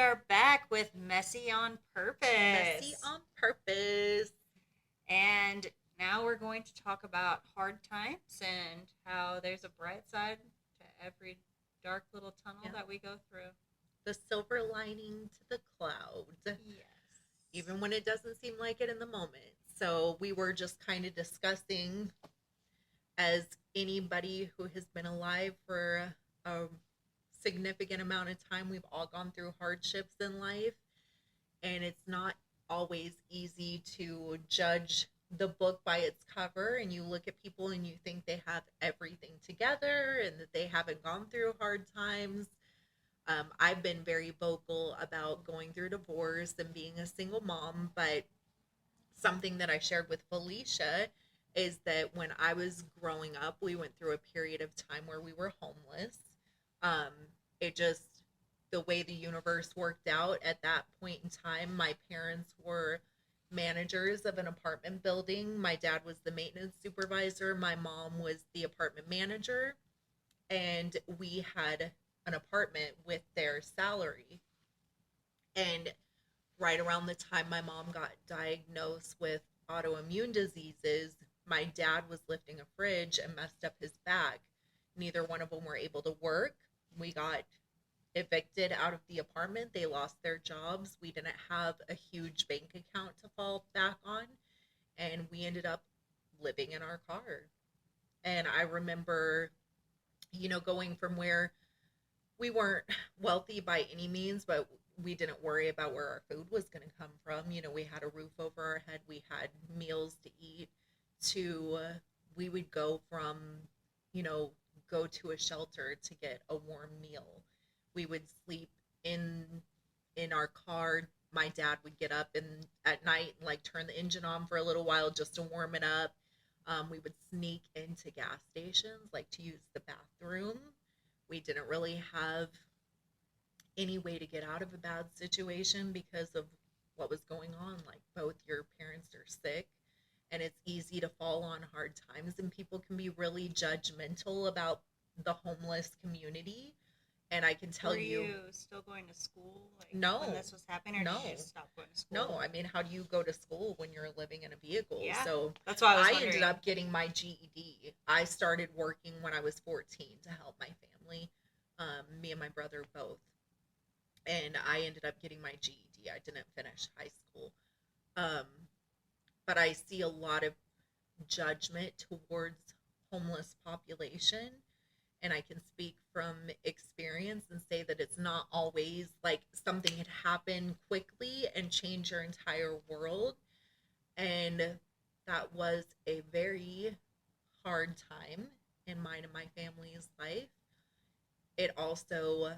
are back with Messy on Messy Purpose. on purpose. And now we're going to talk about hard times and how there's a bright side to every dark little tunnel Yeah. that we go through. The silver lining to the cloud, Yes. even when it doesn't seem like it in the moment. So, we were just kind of discussing, as anybody who has been alive for a significant amount of time, we've all gone through hardships in life, and it's not always easy to judge the book by its cover, and you look at people and you think they have everything together and that they haven't gone through hard times. I've been very vocal about going through divorce and being a single mom, but something that I shared with Felicia is that when I was growing up, we went through a period of time where we were homeless. Um, it just, the way the universe worked out at that point in time, my parents were managers of an apartment building. My dad was the maintenance supervisor, my mom was the apartment manager, and we had an apartment with their salary. And right around the time my mom got diagnosed with autoimmune diseases, my dad was lifting a fridge and messed up his back. Neither one of them were able to work. We got evicted out of the apartment. They lost their jobs. We didn't have a huge bank account to fall back on. And we ended up living in our car. And I remember, going from where we weren't wealthy by any means, but we didn't worry about where our food was going to come from. We had a roof over our head, we had meals to eat, to we would go from, you know, go to a shelter to get a warm meal. We would sleep in in our car. My dad would get up and at night and like turn the engine on for a little while just to warm it up. We would sneak into gas stations like to use the bathroom. We didn't really have any way to get out of a bad situation because of what was going on. Like both your parents are sick, and it's easy to fall on hard times, and people can be really judgmental about the homeless community. And I can tell Were you, you still going to school like when no, this was happening, or no, did you stop going to no. school? I mean, how do you go to school when you're living in a vehicle? Yeah, So that's why I was I ended wondering. up getting my GED. I started working when I was 14 to help my family, me and my brother both. And I ended up getting my GED. I didn't finish high school. Um, but I see a lot of judgment towards homeless population, and I can speak from experience and say that it's not always like something had happened quickly and change your entire world. And that was a very hard time in mine and my family's life. It also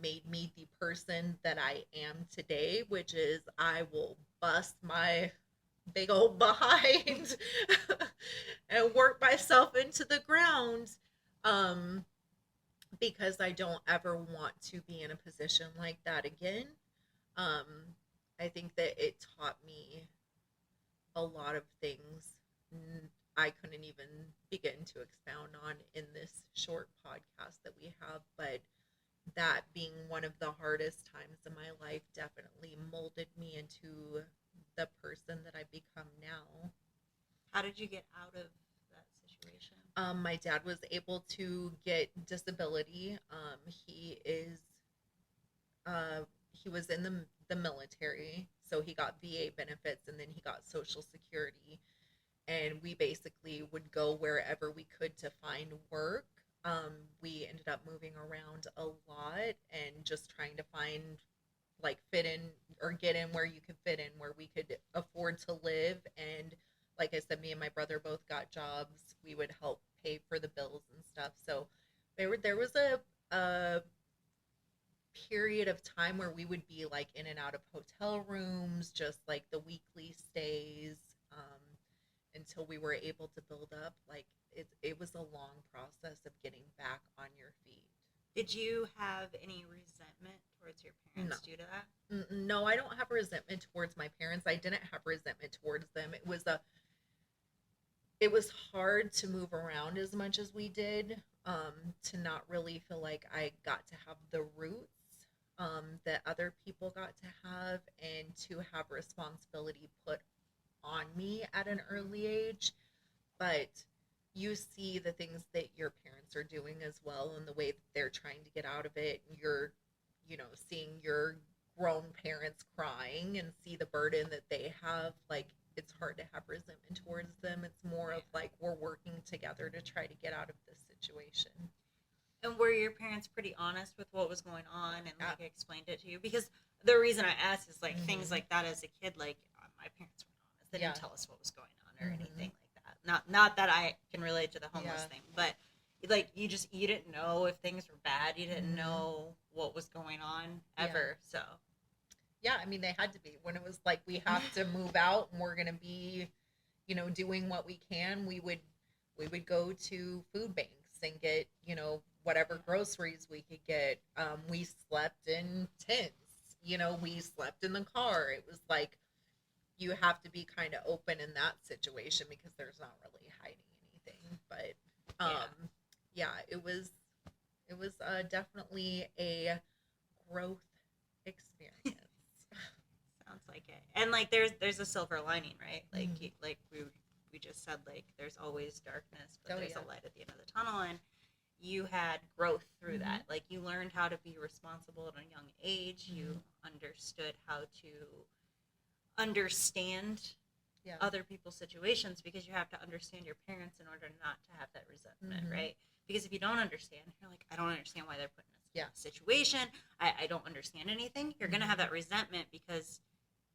made me the person that I am today, which is I will bust my big old behind and work myself into the ground, um, because I don't ever want to be in a position like that again. Um, I think that it taught me a lot of things I couldn't even begin to expound on in this short podcast that we have, but that being one of the hardest times in my life definitely molded me into the person that I become now. How did you get out of that situation? My dad was able to get disability. He was in the military, so he got VA benefits, and then he got Social Security. And we basically would go wherever we could to find work. We ended up moving around a lot and just trying to find, like, fit in or get in where you could fit in, where we could afford to live. And like I said, me and my brother both got jobs. We would help pay for the bills and stuff. So there was a period of time where we would be like in and out of hotel rooms, just like the weekly stays, until we were able to build up. Like it was a long process of getting back on your feet. Did you have any resentment towards your No, parents due to that? no, I don't have resentment towards my parents. I didn't have resentment towards them. It was hard to move around as much as we did, to not really feel like I got to have the roots. that other people got to have, and to have responsibility put on me at an early age. But you see the things that your parents are doing as well, and the way that they're trying to get out of it. You're, seeing your grown parents crying and see the burden that they have. Like, it's hard to have resentment towards them. It's more of like, we're working together to try to get out of this situation. And were your parents pretty honest with what was going on and like explained it to you? Because the reason I asked is like things like that as a kid, like my parents weren't honest. They didn't tell us what was going on or anything like that. Not that I can relate to the homeless thing, but like you didn't know if things were bad. You didn't know what was going on ever. So yeah, I mean, they had to be. When it was like, we have to move out and we're going to be, doing what we can, we would go to food banks and get, whatever groceries we could get. We slept in tents, we slept in the car. It was like, you have to be kind of open in that situation because there's not really hiding anything. But it was definitely a growth experience. Sounds like it. And like there's a silver lining, right? Like like we just said, like there's always darkness, but there's a light at the end of the tunnel, and you had growth through that. Like you learned how to be responsible at a young age. You understood how to understand other people's situations, because you have to understand your parents in order not to have that resentment, right? Because if you don't understand, you're like, I don't understand why they're putting us in this situation. I don't understand anything. You're going to have that resentment because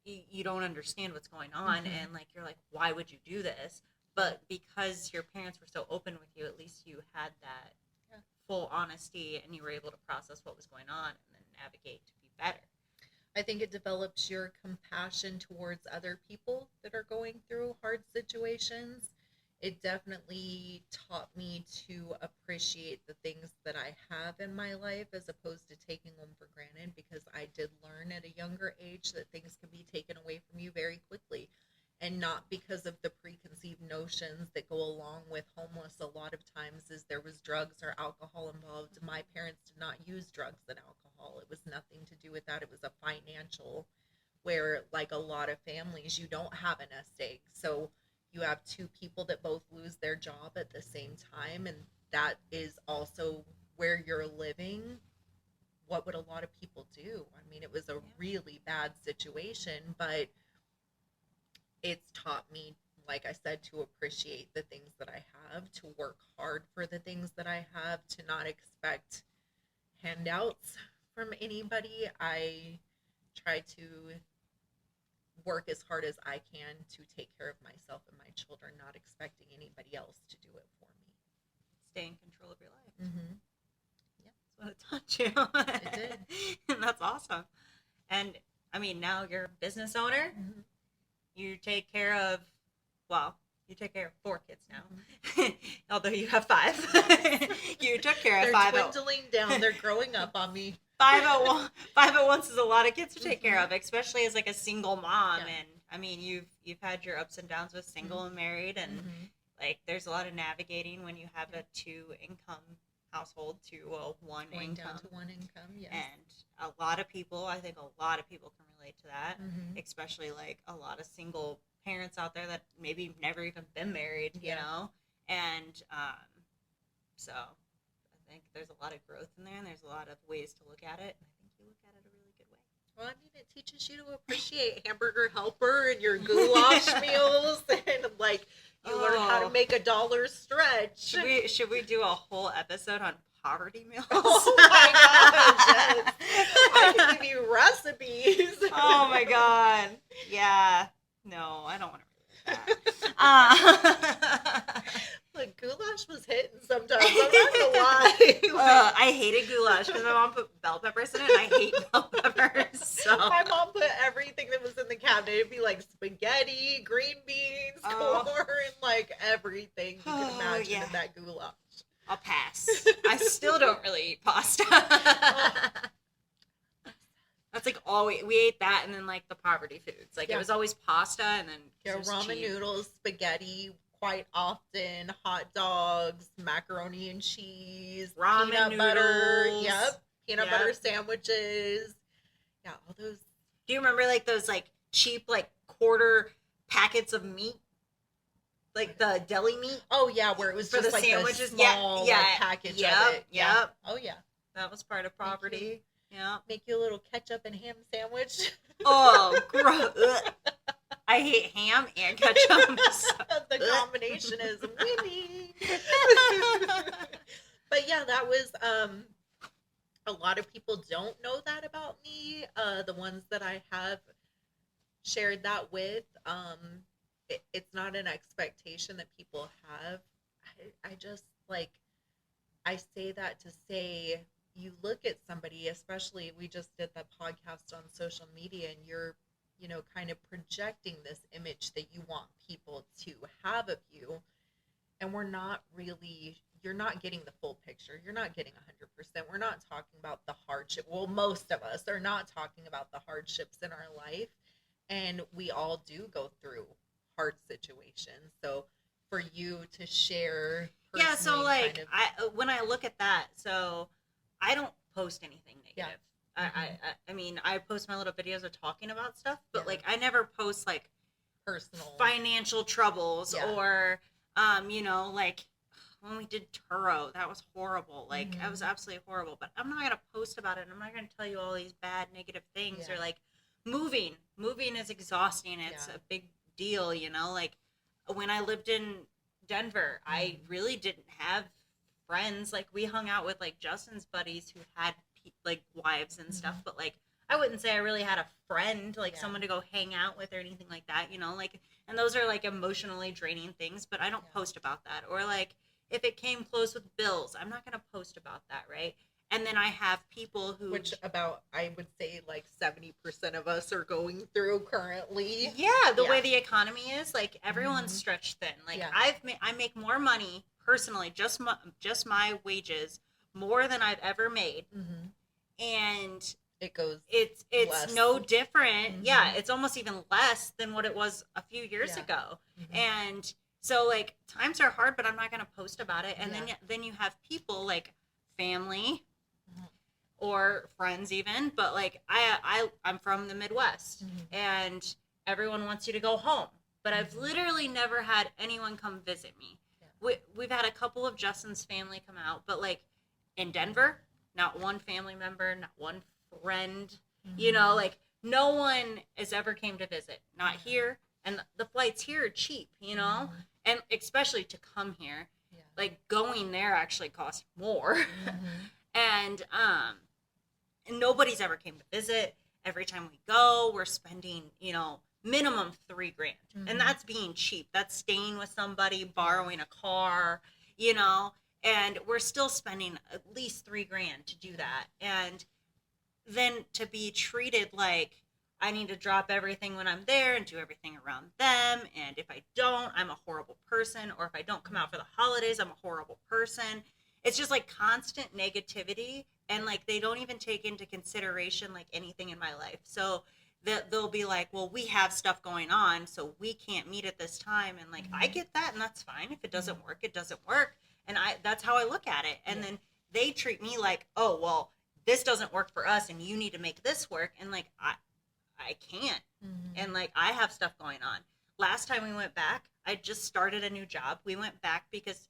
you don't understand what's going on. And like, you're like, why would you do this? But because your parents were so open with you, at least you had that full honesty and you were able to process what was going on and then navigate to be better. I think it develops your compassion towards other people that are going through hard situations. It definitely taught me to appreciate the things that I have in my life as opposed to taking them for granted, because I did learn at a younger age that things can be taken away from you very quickly. And not because of the preconceived notions that go along with homeless. A lot of times is there was drugs or alcohol involved. My parents did not use drugs and alcohol. It was nothing to do with that. It was a financial, where like a lot of families, you don't have a nest egg. So you have two people that both lose their job at the same time. And that is also where you're living. What would a lot of people do? I mean, it was a really bad situation, but it's taught me, like I said, to appreciate the things that I have, to work hard for the things that I have, to not expect handouts from anybody. I try to work as hard as I can to take care of myself and my children, not expecting anybody else to do it for me. Stay in control of your life. That's what it taught you. It did. And that's awesome. And I mean, now you're a business owner. You take care of, you take care of 4 kids now. Although you have 5. You took care of 5. They're dwindling down. They're growing up on me. 5 at once is a lot of kids to take care of, especially as like a single mom. And I mean, you've had your ups and downs with single and married, and like there's a lot of navigating when you have a 2-income household to a 1 Going income. down to 1 income, yes. And a lot of people, I think a lot of people can relate to that, especially like a lot of single parents out there that maybe never even been married, you know? And so I think there's a lot of growth in there, and there's a lot of ways to look at it, and I think you look at it a really good way. Well, I mean, it teaches you to appreciate Hamburger Helper and your goulash meals, and like you learn how to make $1 stretch. Should we do a whole episode on poverty meals? Oh my gosh, yes. I can give you recipes. Oh my god. Yeah. No, I don't want to read that. Look, goulash was hitting sometimes. I'm not gonna lie. I hated goulash because my mom put bell peppers in it, and I hate bell peppers. So. My mom put everything that was in the cabinet. It'd be like spaghetti, green beans, corn, like everything you can imagine in that goulash. I'll pass. I still don't really eat pasta. That's like all we ate that, and then like the poverty foods. Like it was always pasta, and then ramen noodles, spaghetti, quite often hot dogs, macaroni and cheese, ramen peanut noodles. butter. Yep. peanut butter sandwiches. Yeah, all those. Do you remember like those like cheap like quarter packets of meat? Like the deli meat? Oh yeah, where it was for just the like sandwiches. the small like, package of it. Yeah. Yep. Oh yeah. That was part of poverty. Yeah. Make you a little ketchup and ham sandwich. Oh, gross. I hate ham and ketchup. The combination is winning. But yeah, that was a lot of people don't know that about me. The ones that I have shared that with, it's not an expectation that people have. I just like, I say that to say, you look at somebody, especially we just did the podcast on social media, and you're, you know, kind of projecting this image that you want people to have of you. And we're not really, you're not getting the full picture. You're not getting 100%. We're not talking about the hardship. Well, most of us are not talking about the hardships in our life. And we all do go through hard situations. So for you to share. Yeah, so like, kind of, when I look at that, so I don't post anything negative. Yeah. I mean, I post my little videos of talking about stuff, but like I never post like personal financial troubles or you know, like when we did Turo, that was horrible. Like that was absolutely horrible. But I'm not gonna post about it. I'm not gonna tell you all these bad negative things or like moving is exhausting. It's a big deal, you know. Like when I lived in Denver, I really didn't have friends. Like we hung out with like Justin's buddies who had like wives and stuff, but like I wouldn't say I really had a friend, like someone to go hang out with or anything like that, you know, like, and those are like emotionally draining things, but I don't post about that. Or like if it came close with bills, I'm not going to post about that. Right. And then I have people who, which about, I would say like 70% of us are going through currently. Yeah. The way the economy is, like everyone's stretched thin. Like I make more money personally, just my wages, more than I've ever made. And it goes, it's less. No different. Yeah. It's almost even less than what it was a few years ago. And so like times are hard, but I'm not going to post about it. And then you have people like family or friends even, but like I'm from the Midwest and everyone wants you to go home, but I've literally never had anyone come visit me. We've had a couple of Justin's family come out, but like in Denver, not one family member, not one friend, you know, like no one has ever came to visit, not here. And the flights here are cheap, you know, and especially to come here, like going there actually costs more. And nobody's ever came to visit. Every time we go, we're spending, you know, minimum $3,000. And that's being cheap. That's staying with somebody, borrowing a car, you know, and we're still spending at least $3,000 to do that. And then to be treated like I need to drop everything when I'm there and do everything around them. And if I don't, I'm a horrible person. Or if I don't come out for the holidays, I'm a horrible person. It's just like constant negativity. And like, they don't even take into consideration like anything in my life. So they'll be like, well, we have stuff going on, so we can't meet at this time. And like, I get that. And that's fine. If it doesn't work, it doesn't work. And that's how I look at it. And then they treat me like, oh, well, this doesn't work for us and you need to make this work. And like, I can't. And like, I have stuff going on. Last time we went back, I just started a new job. We went back because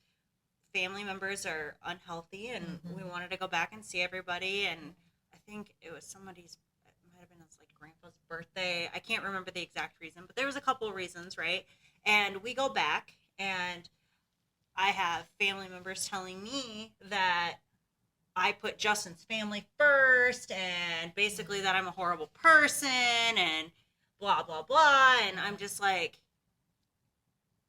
family members are unhealthy and we wanted to go back and see everybody. And I think it was somebody's, it might have been his like grandpa's birthday. I can't remember the exact reason, but there was a couple of reasons, right? And we go back and I have family members telling me that I put Justin's family first and basically that I'm a horrible person and blah, blah, blah. And I'm just like,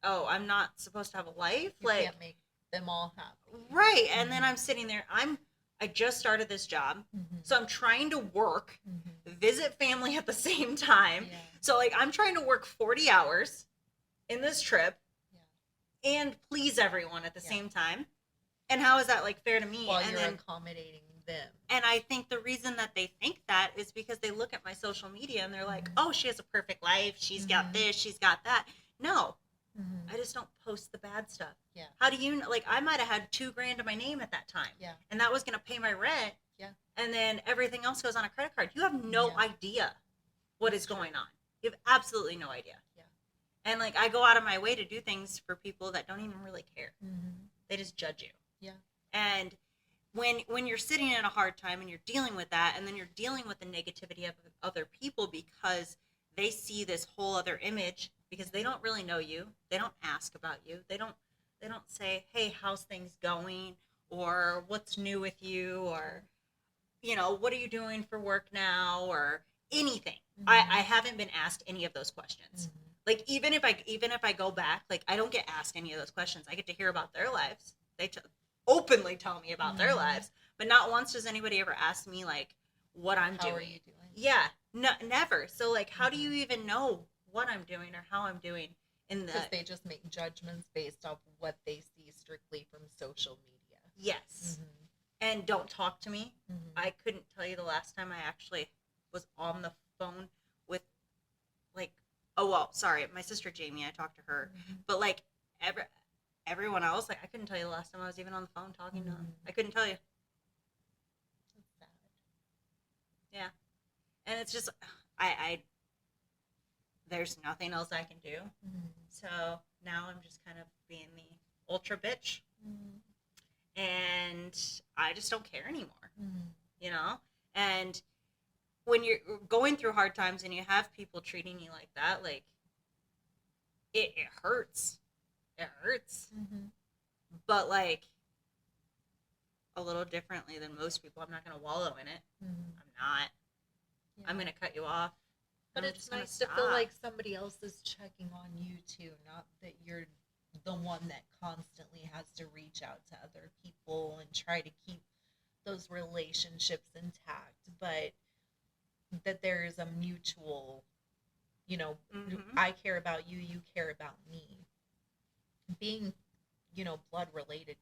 oh, I'm not supposed to have a life? You can't make them all happy. Right. And then I'm sitting there, I just started this job. So I'm trying to work, visit family at the same time. So like I'm trying to work 40 hours in this trip and please everyone at the same time. And how is that like fair to me? While and you're then, accommodating them. And I think the reason that they think that is because they look at my social media and they're like, oh, she has a perfect life. She's got this, she's got that. No, I just don't post the bad stuff. How do you know? Like I might have had $2,000 to my name at that time. And that was going to pay my rent Yeah. And then everything else goes on a credit card. You have no Yeah. idea what is going on. You have absolutely no idea. Yeah. And like, I go out of my way to do things for people that don't even really care. They just judge you. Yeah. And when you're sitting in a hard time and you're dealing with that, and then you're dealing with the negativity of other people because they see this whole other image, because they don't really know you, they don't ask about you, they don't say, hey, how's things going, or what's new with you, or what are you doing for work now, or anything. I haven't been asked any of those questions. Like, even if I go back, like, I don't get asked any of those questions. I get to hear about their lives. They openly tell me about their lives, but not once does anybody ever ask me, like, what I'm doing. How are you doing? Yeah, no, never. So, like, how do you even know what I'm doing or how I'm doing? Because they just make judgments based off what they see strictly from social media. Yes. And don't talk to me. I couldn't tell you the last time I actually was on the phone with, like, oh, well, sorry, my sister Jamie, I talked to her, but, like, everyone else, like, I couldn't tell you the last time I was even on the phone talking to them. I couldn't tell you. That's sad. Yeah. And it's just, there's nothing else I can do. So now I'm just kind of being the ultra bitch. And I just don't care anymore. And when you're going through hard times and you have people treating you like that, like, it hurts. It hurts. But, like, a little differently than most people, I'm not going to wallow in it. I'm not. Yeah. I'm going to cut you off. But it's nice to feel like somebody else is checking on you too, not that you're the one that constantly has to reach out to other people and try to keep those relationships intact, but that there is a mutual, I care about you, you care about me. Being, blood related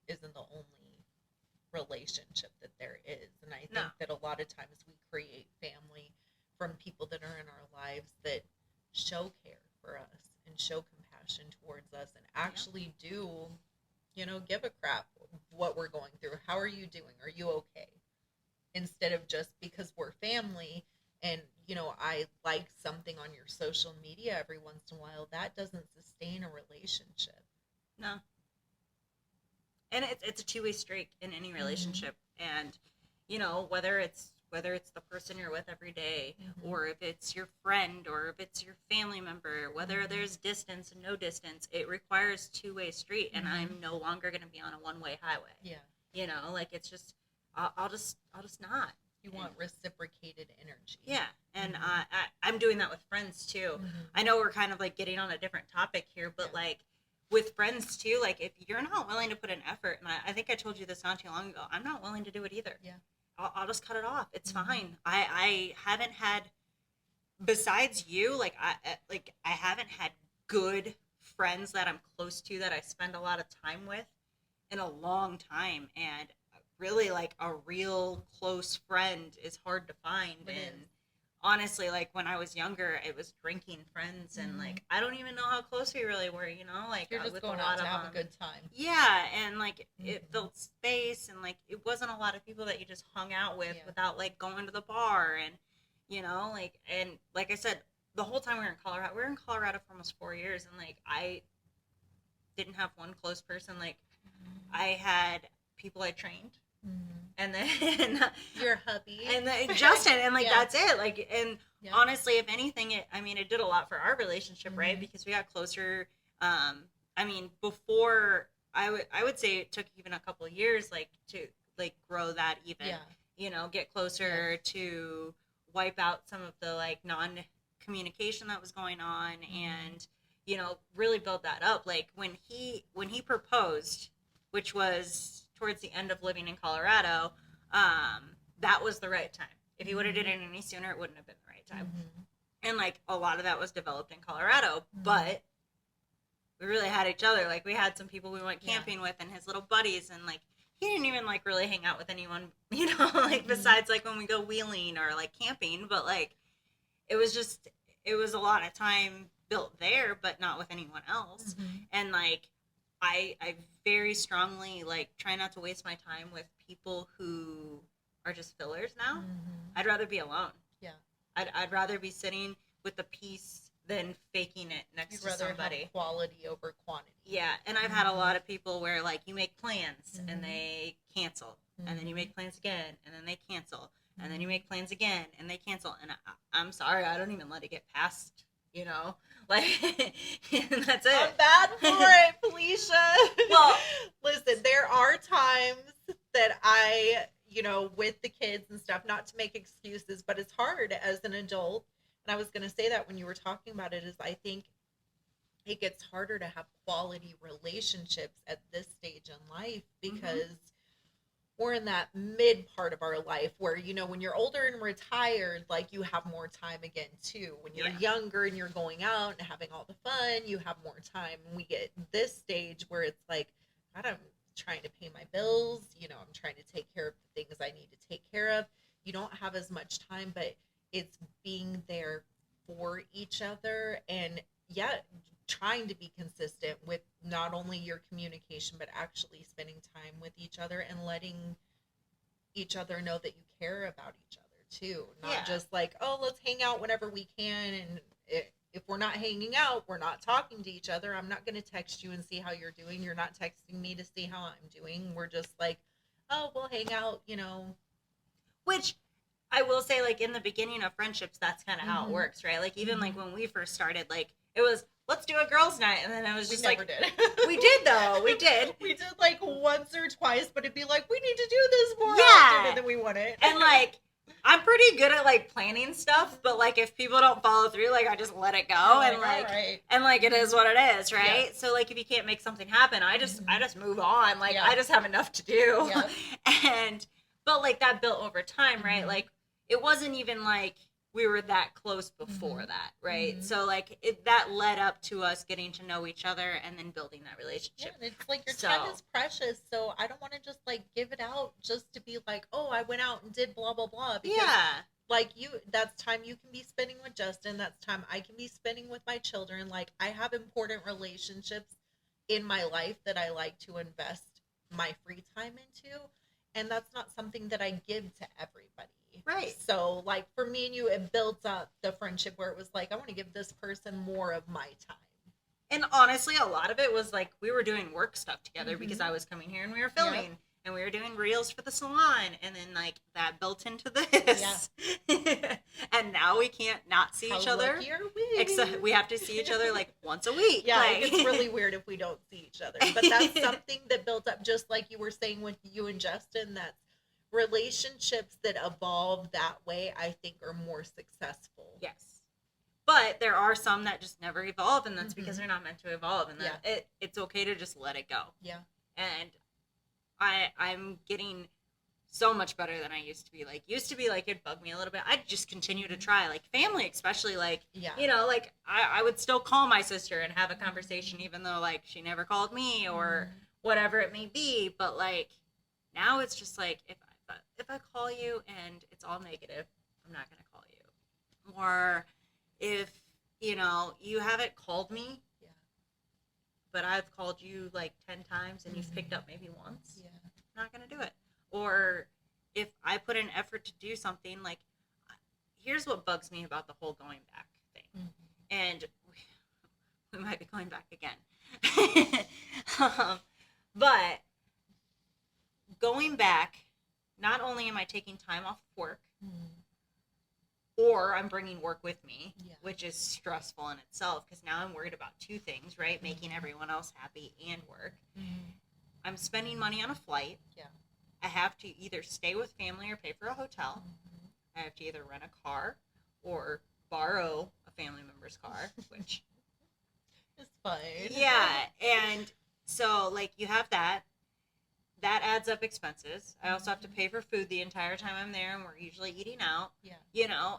isn't the only relationship that there is. And I think that a lot of times we create family from people that are in our lives that show care for us and show compassion towards us and actually do, give a crap what we're going through. How are you doing? Are you okay? Instead of just because we're family and, I like something on your social media every once in a while, that doesn't sustain a relationship. No. And it's a two-way street in any relationship. And, whether it's the person you're with every day, or if it's your friend, or if it's your family member, whether there's distance and no distance, it requires two-way street. And I'm no longer going to be on a one-way highway. Yeah. Like, it's just, I'll just not. You want reciprocated energy. Yeah. And I'm doing that with friends too. I know we're kind of like getting on a different topic here, but like with friends too, like if you're not willing to put an effort, and I think I told you this not too long ago, I'm not willing to do it either. Yeah. I'll just cut it off. It's fine. I haven't had, besides you, like I haven't had good friends that I'm close to that I spend a lot of time with in a long time. And really, like, a real close friend is hard to find. And honestly, like, when I was younger, it was drinking friends, and like, I don't even know how close we really were, like, you're just with going a lot out to of have a good time. Yeah. And like, it filled space, and like, it wasn't a lot of people that you just hung out with without like going to the bar, and and like I said, the whole time we were in Colorado for almost 4 years, and like, I didn't have one close person. Like, I had people I trained, and then your hubby, and then Justin, and like that's it. Like, and honestly, if anything, it did a lot for our relationship, right? Because we got closer. Before I would say it took even a couple of years, like, to like grow that even, get closer to wipe out some of the like non-communication that was going on, and really build that up. Like, when he proposed, which was towards the end of living in Colorado, that was the right time. If he would have did it any sooner, it wouldn't have been the right time. And like, a lot of that was developed in Colorado, but we really had each other. Like, we had some people we went camping with, and his little buddies, and like, he didn't even like really hang out with anyone, like besides like when we go wheeling or like camping. But like, it was a lot of time built there, but not with anyone else. And like, I very strongly like try not to waste my time with people who are just fillers now. I'd rather be alone. Yeah. I'd rather be sitting with the piece than faking it next to somebody. Have quality over quantity. Yeah, and I've had a lot of people where like you make plans and they cancel, and then you make plans again and then they cancel, and then you make plans again and they cancel, and I'm sorry, I don't even let it get past, like that's it. I'm bad for it, Fylisha. Well, listen, there are times that I, with the kids and stuff, not to make excuses, but it's hard as an adult. And I was going to say that when you were talking about it, is I think it gets harder to have quality relationships at this stage in life because we're in that mid part of our life where, when you're older and retired, like you have more time again too. When you're younger and you're going out and having all the fun, you have more time. And we get this stage where it's like, God, I'm trying to pay my bills. I'm trying to take care of the things I need to take care of. You don't have as much time, but it's being there for each other and trying to be consistent with not only your communication, but actually spending time with each other and letting each other know that you care about each other too. Not just like, oh, let's hang out whenever we can. And if we're not hanging out, we're not talking to each other. I'm not going to text you and see how you're doing. You're not texting me to see how I'm doing. We're just like, oh, we'll hang out, Which I will say, like, in the beginning of friendships, that's kind of how it works, right? Like, even, like, when we first started, like, it was, let's do a girls' night, and then I was just we never did. We did, though. We did. We did, like, once or twice, but it'd be like, we need to do this more often, and then we wouldn't. And, like, I'm pretty good at, like, planning stuff, but, like, if people don't follow through, like, I just let it go, and, like, it is what it is, right? Yeah. So, like, if you can't make something happen, I just move on. Like, I just have enough to do. Yeah. But, like, that built over time, right? Like, it wasn't even like we were that close before that, right? So, like, that led up to us getting to know each other and then building that relationship. Yeah, and it's like your time is precious, so I don't want to just, like, give it out just to be like, oh, I went out and did blah, blah, blah. Because, like, that's time you can be spending with Justin. That's time I can be spending with my children. Like, I have important relationships in my life that I like to invest my free time into, and that's not something that I give to everybody. Right. So, like, for me and you, it built up the friendship where it was like, I want to give this person more of my time. And honestly, a lot of it was like we were doing work stuff together because I was coming here and we were filming and we were doing reels for the salon, and then, like, that built into this. Yeah. And now we can't not see each other. Lucky are we? Except we have to see each other, like, once a week. Yeah, like, it's really weird if we don't see each other. But that's something that built up, just like you were saying with you and Justin, that relationships that evolve that way, I think, are more successful. Yes. But there are some that just never evolve, and that's because they're not meant to evolve, and that it's okay to just let it go. Yeah. And I'm getting so much better than I used to be. Like, it'd bug me a little bit. I'd just continue to try. Like, family especially, like, like, I would still call my sister and have a conversation, even though, like, she never called me or whatever it may be. But, like, now it's just like, if I call you and it's all negative, I'm not going to call you. Or if, you haven't called me, but I've called you like 10 times and you've picked up maybe once, I'm not going to do it. Or if I put an effort to do something, like, here's what bugs me about the whole going back thing. And we might be going back again. But going back, not only am I taking time off work, or I'm bringing work with me, which is stressful in itself, because now I'm worried about two things, right? Making everyone else happy and work. I'm spending money on a flight. I have to either stay with family or pay for a hotel. I have to either rent a car or borrow a family member's car, which is fine. Yeah, and so, like, you have that. That adds up expenses. I also have to pay for food the entire time I'm there, and we're usually eating out.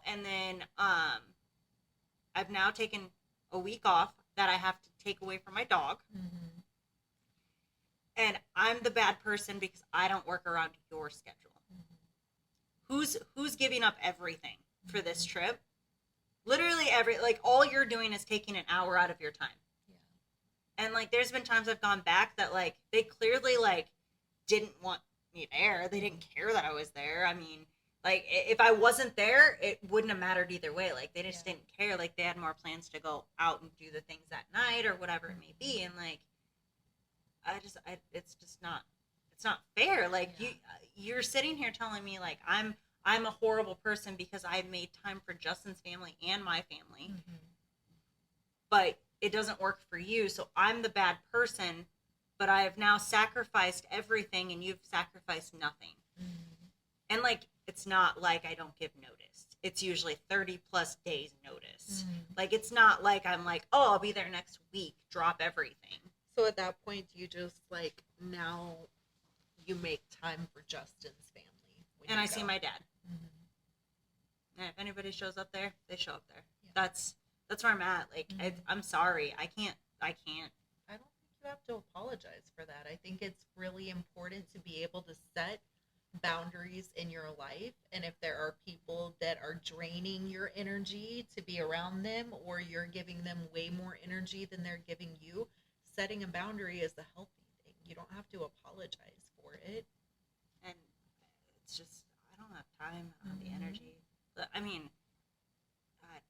And then I've now taken a week off that I have to take away from my dog. And I'm the bad person because I don't work around your schedule. Who's giving up everything for this trip? Literally all you're doing is taking an hour out of your time. And like there's been times I've gone back that like they clearly like didn't want me there. They didn't care that I was there. I mean, like if I wasn't there, it wouldn't have mattered either way. Like they just didn't care. Like they had more plans to go out and do the things that night or whatever it may be. And like it's not fair. Like you're sitting here telling me like I'm a horrible person because I made time for Justin's family and my family. But it doesn't work for you, so I'm the bad person, but I have now sacrificed everything and you've sacrificed nothing. And like it's not like I don't give notice. It's usually 30 plus days notice. Like it's not like I'm like, oh, I'll be there next week, drop everything. So at that point, you just like now you make time for Justin's family. And I see my dad. And if anybody shows up there, they show up there. That's where I'm at. Like I'm sorry, I can't. I don't think you have to apologize for that. I think it's really important to be able to set boundaries in your life, and if there are people that are draining your energy to be around them, or you're giving them way more energy than they're giving you, setting a boundary is a healthy thing. You don't have to apologize for it. And it's just I don't have time on the energy. But I mean,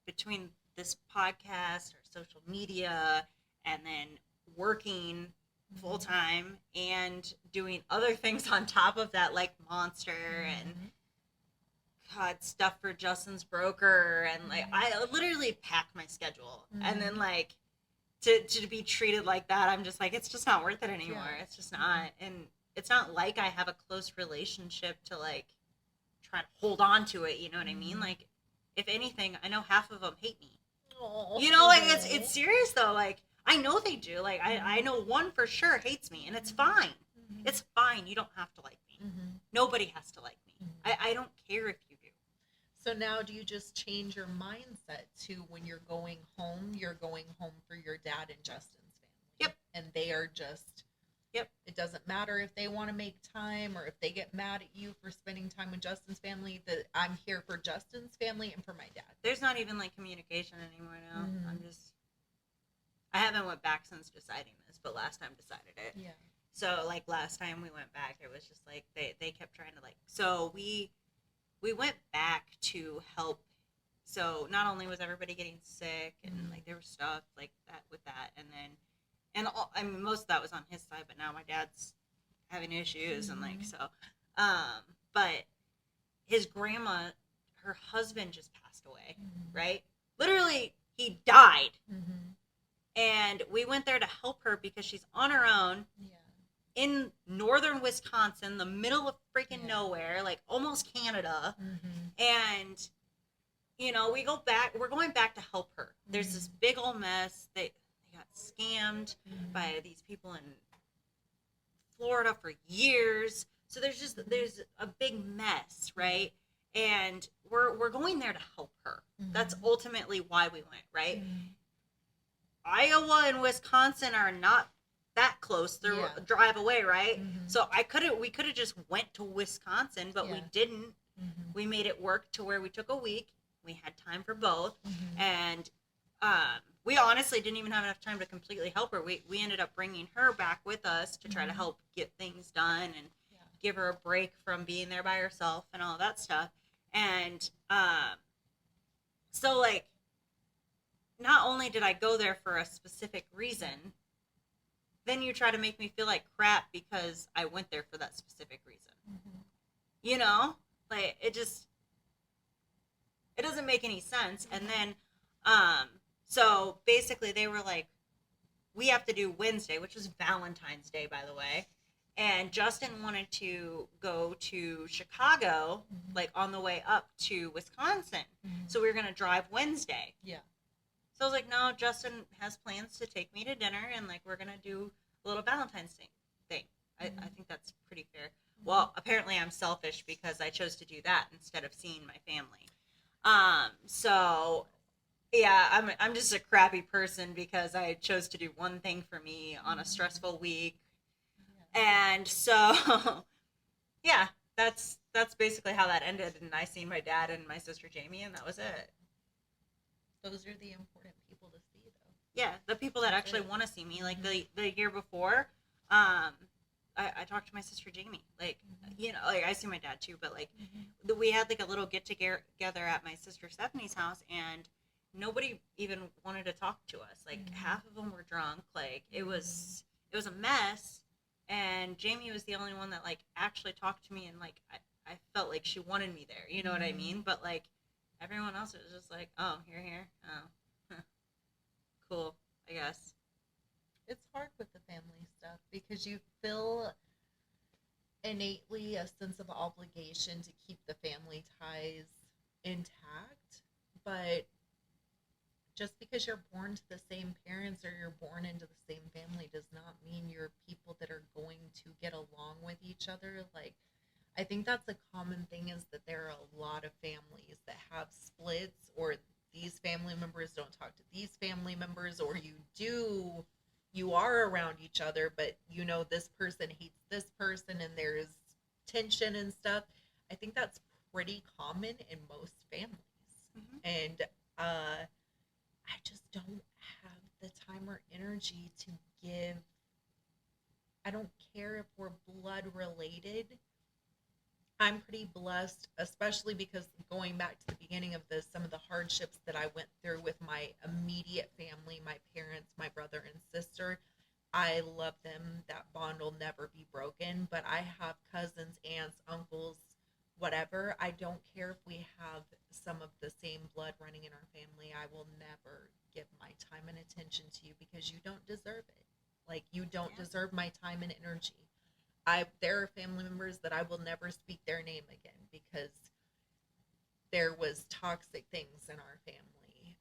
between this podcast or social media and then working full time and doing other things on top of that, like Monster and stuff for Justin's broker, and like I literally pack my schedule, and then like to be treated like that, I'm just like, it's just not worth it anymore. It's just not. And it's not like I have a close relationship to like try to hold on to it, you know what I mean? Like if anything, I know half of them hate me. You know, like it's serious though. Like I know they do. Like I know one for sure hates me, and it's fine. It's fine. You don't have to like me. Nobody has to like me. I don't care if you do. So now do you just change your mindset to when you're going home for your dad and Justin's family? Yep. And they are just, it doesn't matter if they want to make time or if they get mad at you for spending time with Justin's family, that I'm here for Justin's family and for my dad. There's not even like communication anymore now. I haven't went back since deciding this, but last time decided it. Yeah. So like last time we went back, it was just like they kept trying to like, so we went back to help. So not only was everybody getting sick and like there was stuff like that with that, and all, I mean most of that was on his side, but now my dad's having issues and like so, but his grandma, her husband just passed away, right? Literally, he died. And we went there to help her because she's on her own in northern Wisconsin, the middle of freaking nowhere, like almost Canada. And, you know, we're going back to help her. There's this big old mess. They got scammed by these people in Florida for years. So there's a big mess, right? And we're going there to help her. That's ultimately why we went, right? Iowa and Wisconsin are not that close. They're a drive away, right? So we could have just went to Wisconsin, but we didn't. We made it work to where we took a week. We had time for both. And we honestly didn't even have enough time to completely help her. We ended up bringing her back with us to try to help get things done and give her a break from being there by herself and all that stuff. And so like, not only did I go there for a specific reason, then you try to make me feel like crap because I went there for that specific reason. You know? Like, it doesn't make any sense. And then, so basically they were like, we have to do Wednesday, which was Valentine's Day, by the way. And Justin wanted to go to Chicago, like on the way up to Wisconsin. So we were going to drive Wednesday. Yeah. So I was like, no, Justin has plans to take me to dinner, and like we're gonna do a little Valentine's thing. I think that's pretty fair. Well, apparently I'm selfish because I chose to do that instead of seeing my family. So yeah, I'm just a crappy person because I chose to do one thing for me on a stressful week, and so yeah, that's basically how that ended. And I seen my dad and my sister Jamie, and that was it. Those are the important people to see, though. Yeah, the people that actually want to see me. Like the year before, I talked to my sister Jamie. Like, you know, like I see my dad too, but like we had like a little get together at my sister Stephanie's house, and nobody even wanted to talk to us. Like half of them were drunk. Like it was a mess, and Jamie was the only one that like actually talked to me, and like I felt like she wanted me there. You know what I mean? But like everyone else was just like, oh, you're here. Oh, cool, I guess. It's hard with the family stuff because you feel innately a sense of obligation to keep the family ties intact, but just because you're born to the same parents or you're born into the same family does not mean you're people that are going to get along with each other. Like, I think that's a common thing, is that there are a lot of families that have splits, or these family members don't talk to these family members, or you are around each other, but you know this person hates this person and there's tension and stuff. I think that's pretty common in most families. And I just don't have the time or energy to give. I don't care if we're blood related. I'm pretty blessed, especially because going back to the beginning of this, some of the hardships that I went through with my immediate family, my parents, my brother and sister, I love them. That bond will never be broken. But I have cousins, aunts, uncles, whatever. I don't care if we have some of the same blood running in our family. I will never give my time and attention to you because you don't deserve it. Like, you don't deserve my time and energy. There are family members that I will never speak their name again because there was toxic things in our family.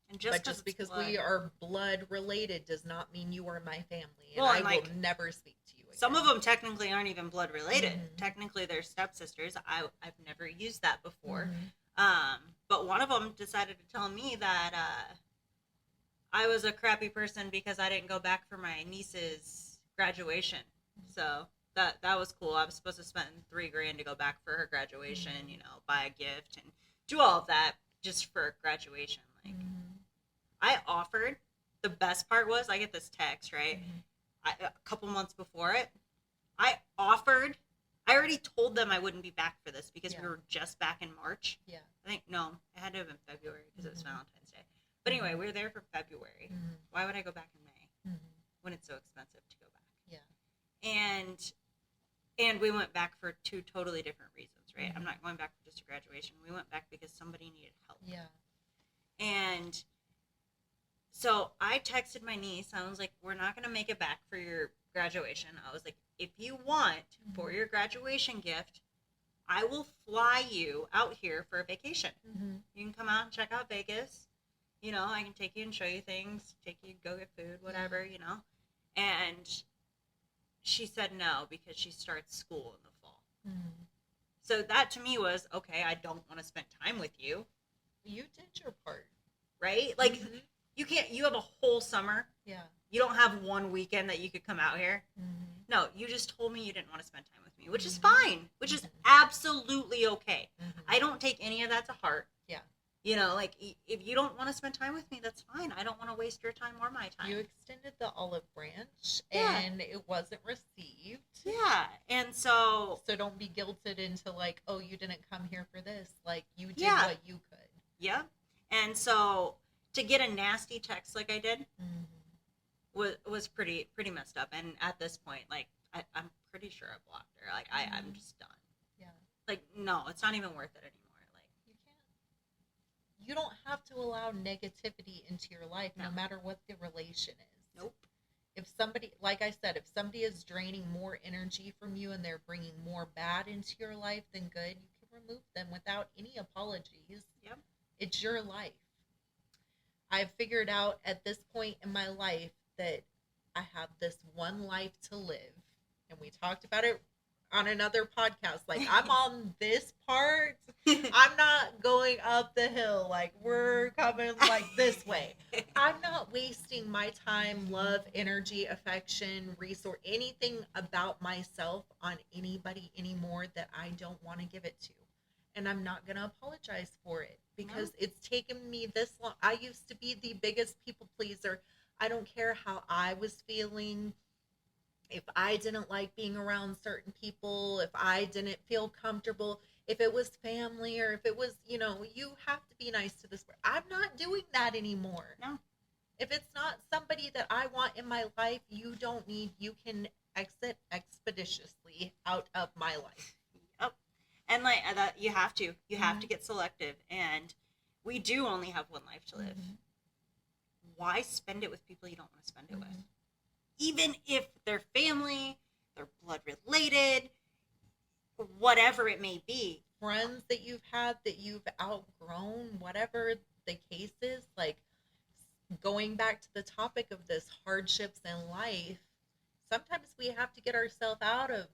And just because we are blood related does not mean you are my family. And I will never speak to you again. Some of them technically aren't even blood related. Technically, they're stepsisters. I've never used that before. But one of them decided to tell me that I was a crappy person because I didn't go back for my niece's graduation. So that was cool. I was supposed to spend $3,000 to go back for her graduation, you know, buy a gift and do all of that just for graduation. Like, I offered. The best part was I get this text, right? A couple months before it, I offered. I already told them I wouldn't be back for this because we were just back in March. Yeah. I think, no, it had to have been February because it was Valentine's Day. But anyway, we were there for February. Why would I go back in May when it's so expensive to go back? Yeah. And we went back for two totally different reasons, right? I'm not going back for just a graduation. We went back because somebody needed help. Yeah. And so I texted my niece. I was like, we're not going to make it back for your graduation. I was like, if you want for your graduation gift, I will fly you out here for a vacation. You can come out and check out Vegas. You know, I can take you and show you things, take you go get food, whatever, you know. And she said no because she starts school in the fall. So that to me was, okay, I don't want to spend time with you. You did your part. Right? Like, you have a whole summer. Yeah. You don't have one weekend that you could come out here. No, you just told me you didn't want to spend time with me, which is fine, which is absolutely okay. I don't take any of that to heart. Yeah. You know, like, if you don't want to spend time with me, that's fine. I don't want to waste your time or my time. You extended the olive branch, and it wasn't received. Yeah, and so don't be guilted into, like, oh, you didn't come here for this. Like, you did what you could. Yeah, and so to get a nasty text like I did was pretty messed up. And at this point, like, I'm pretty sure I blocked her. Like, I'm just done. Yeah. Like, no, it's not even worth it anymore. You don't have to allow negativity into your life, no matter what the relation is. Nope. If somebody, like I said, if somebody is draining more energy from you and they're bringing more bad into your life than good, you can remove them without any apologies. Yep. It's your life. I've figured out at this point in my life that I have this one life to live. And we talked about it on another podcast. Like, I'm on this part. I'm not going up the hill. Like, we're coming like this way. I'm not wasting my time, love, energy, affection, resource, anything about myself on anybody anymore that I don't want to give it to. and I'm not going to apologize for it because it's taken me this long. I used to be the biggest people pleaser. I don't care how I was feeling. If I didn't like being around certain people, if I didn't feel comfortable, if it was family or if it was, you have to be nice to this person. I'm not doing that anymore. No. If it's not somebody that I want in my life, you can exit expeditiously out of my life. Yep. And like that, you have to get selective. And we do only have one life to live. Why spend it with people you don't want to spend it with? Even if they're family, they're blood related, whatever it may be. Friends that you've had that you've outgrown, whatever the case is, like going back to the topic of this, hardships in life, sometimes we have to get ourselves out of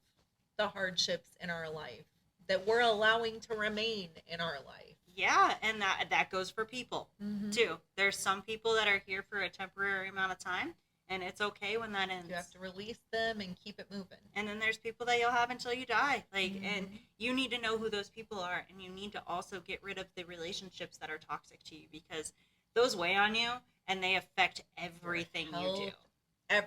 the hardships in our life that we're allowing to remain in our life. Yeah, and that goes for people too. There's some people that are here for a temporary amount of time, and it's okay when that ends. You have to release them and keep it moving. And then there's people that you'll have until you die. And you need to know who those people are, and you need to also get rid of the relationships that are toxic to you, because those weigh on you and they affect everything you do.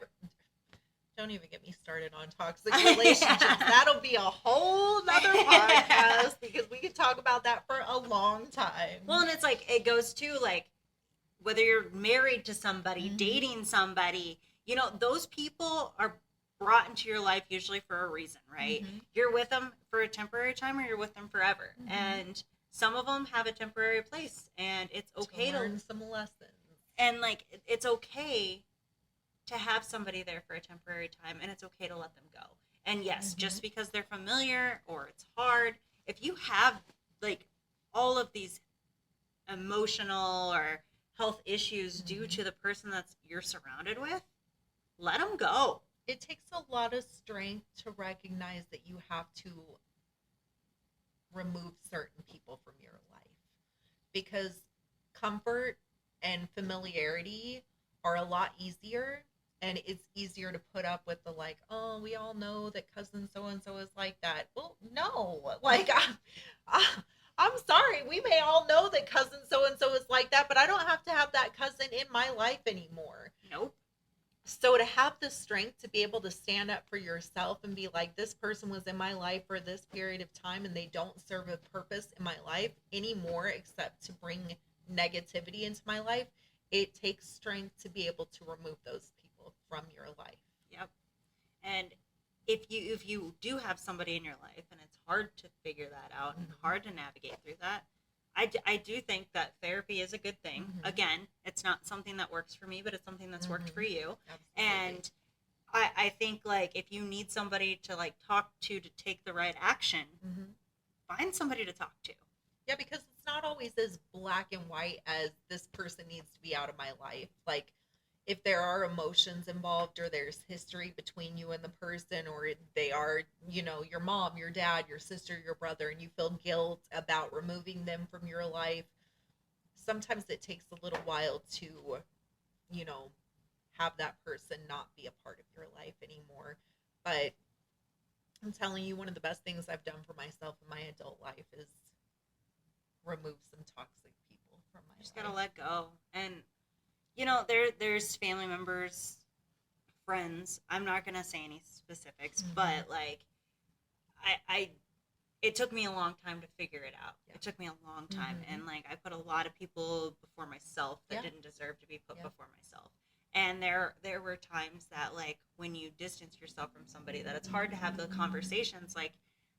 Don't even get me started on toxic relationships. That'll be a whole nother podcast because we could talk about that for a long time. Well, and it's like, it goes to like, whether you're married to somebody, dating somebody, those people are brought into your life usually for a reason, right? You're with them for a temporary time or you're with them forever. And some of them have a temporary place, and it's okay to learn some lessons. And like, it's okay to have somebody there for a temporary time, and it's okay to let them go. And yes, just because they're familiar or it's hard, if you have like all of these emotional or health issues due to the person that's you're surrounded with, let them go. It takes a lot of strength to recognize that you have to remove certain people from your life, because comfort and familiarity are a lot easier, and it's easier to put up with the like, oh, we all know that cousin so-and-so is like that. Well, no, like I'm sorry, we may all know that cousin so-and-so is like that, but I don't have to have that cousin in my life anymore. Nope. So to have the strength to be able to stand up for yourself and be like, this person was in my life for this period of time and they don't serve a purpose in my life anymore except to bring negativity into my life, it takes strength to be able to remove those people from your life. Yep. And if you do have somebody in your life and it's hard to figure that out and hard to navigate through that, I do think that therapy is a good thing. Again, it's not something that works for me, but it's something that's worked for you. Absolutely. And I think like if you need somebody to like talk to take the right action, find somebody to talk to. Yeah, because it's not always as black and white as this person needs to be out of my life. Like, if there are emotions involved or there's history between you and the person, or they are, your mom, your dad, your sister, your brother, and you feel guilt about removing them from your life, sometimes it takes a little while to, have that person not be a part of your life anymore. But I'm telling you, one of the best things I've done for myself in my adult life is remove some toxic people from my life. Just gotta let go. And there's family members, friends, I'm not gonna say any specifics, but like I it took me a long time to figure it out. It took me a long time, and like I put a lot of people before myself that didn't deserve to be put before myself. And there were times that like when you distance yourself from somebody, that it's hard to have the conversations, like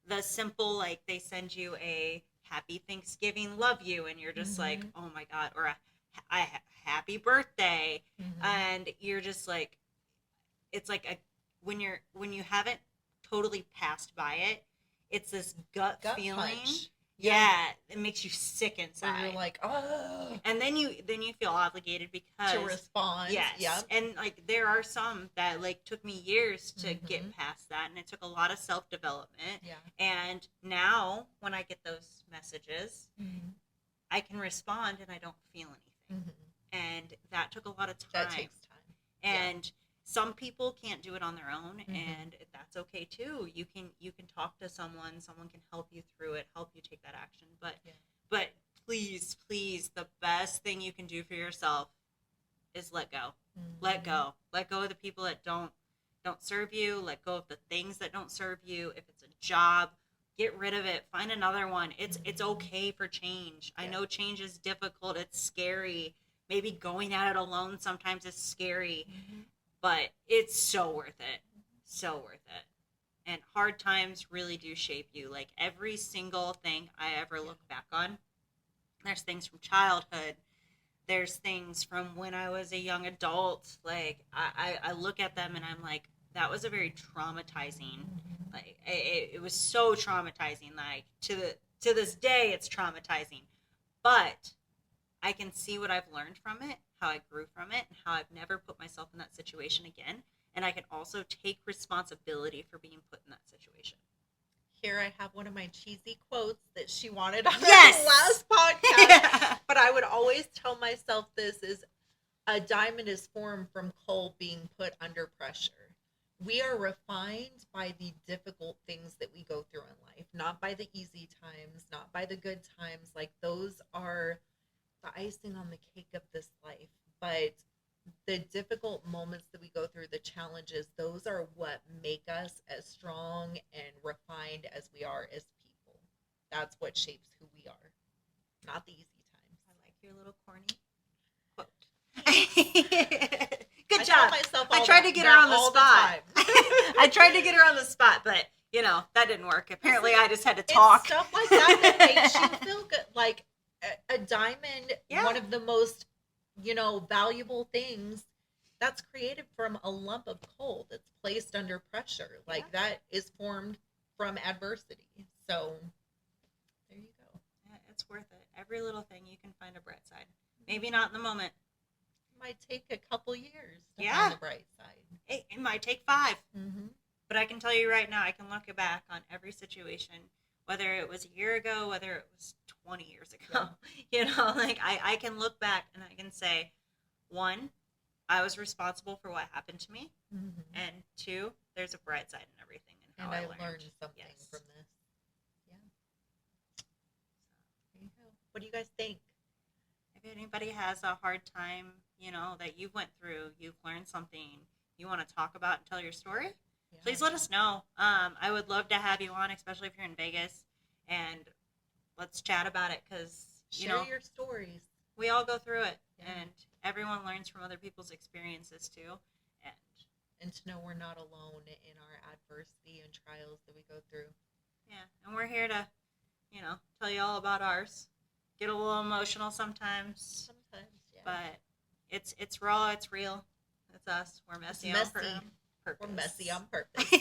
the simple, like they send you a happy Thanksgiving, love you, and you're just like, oh my God, or a happy birthday, and you're just like, it's like when you haven't totally passed by it, it's this gut feeling punch. It makes you sick inside. Where you're like, oh, and then you feel obligated because to respond. Yes. And like there are some that like took me years to get past that, and it took a lot of self-development. And now when I get those messages, I can respond and I don't feel anything. And that took a lot of time. That takes time. And some people can't do it on their own, and that's okay too. You can talk to someone can help you through it, help you take that action. But please, the best thing you can do for yourself is let go. Let go of the people that don't serve you. Let go of the things that don't serve you. If it's a job, get rid of it, find another one. It's okay for change. I know change is difficult, it's scary. Maybe going at it alone sometimes is scary, but it's so worth it. So worth it. And hard times really do shape you. Like every single thing I ever look back on, there's things from childhood, there's things from when I was a young adult. Like I look at them and I'm like, that was a very traumatizing, like it was so traumatizing. Like to this day it's traumatizing, but I can see what I've learned from it, how I grew from it, and how I've never put myself in that situation again. And I can also take responsibility for being put in that situation. Here I have one of my cheesy quotes that she wanted on Yes! our last podcast. But I would always tell myself this is, a diamond is formed from coal being put under pressure. We are refined by the difficult things that we go through in life, not by the easy times, not by the good times. Like those are the icing on the cake of this life. But the difficult moments that we go through, the challenges, those are what make us as strong and refined as we are as people. That's what shapes who we are, not the easy times. I like your little corny quote. Good job. I tried to get her on the spot. I tried to get her on the spot, but that didn't work. Apparently, I just had to talk. It's stuff like that makes you feel good. Like a diamond, one of the most, valuable things that's created from a lump of coal that's placed under pressure. Like that is formed from adversity. So there you go. Yeah, it's worth it. Every little thing you can find a bright side. Maybe not in the moment. Might take a couple years to find the bright side. It might take 5. But I can tell you right now, I can look back on every situation, whether it was a year ago, whether it was 20 years ago. Like I can look back and I can say, 1, I was responsible for what happened to me, and 2, there's a bright side in everything, and how I learned something from this. Yeah. There you go. What do you guys think? If anybody has a hard time, that you went through, you've learned something, you want to talk about and tell your story, please let us know. I would love to have you on, especially if you're in Vegas, and let's chat about it, because share your stories. We all go through it, and everyone learns from other people's experiences too, and to know we're not alone in our adversity and trials that we go through. Yeah, and we're here to, tell you all about ours. Get a little emotional sometimes. But it's raw, it's real. It's us. We're messy on purpose. We're messy on purpose.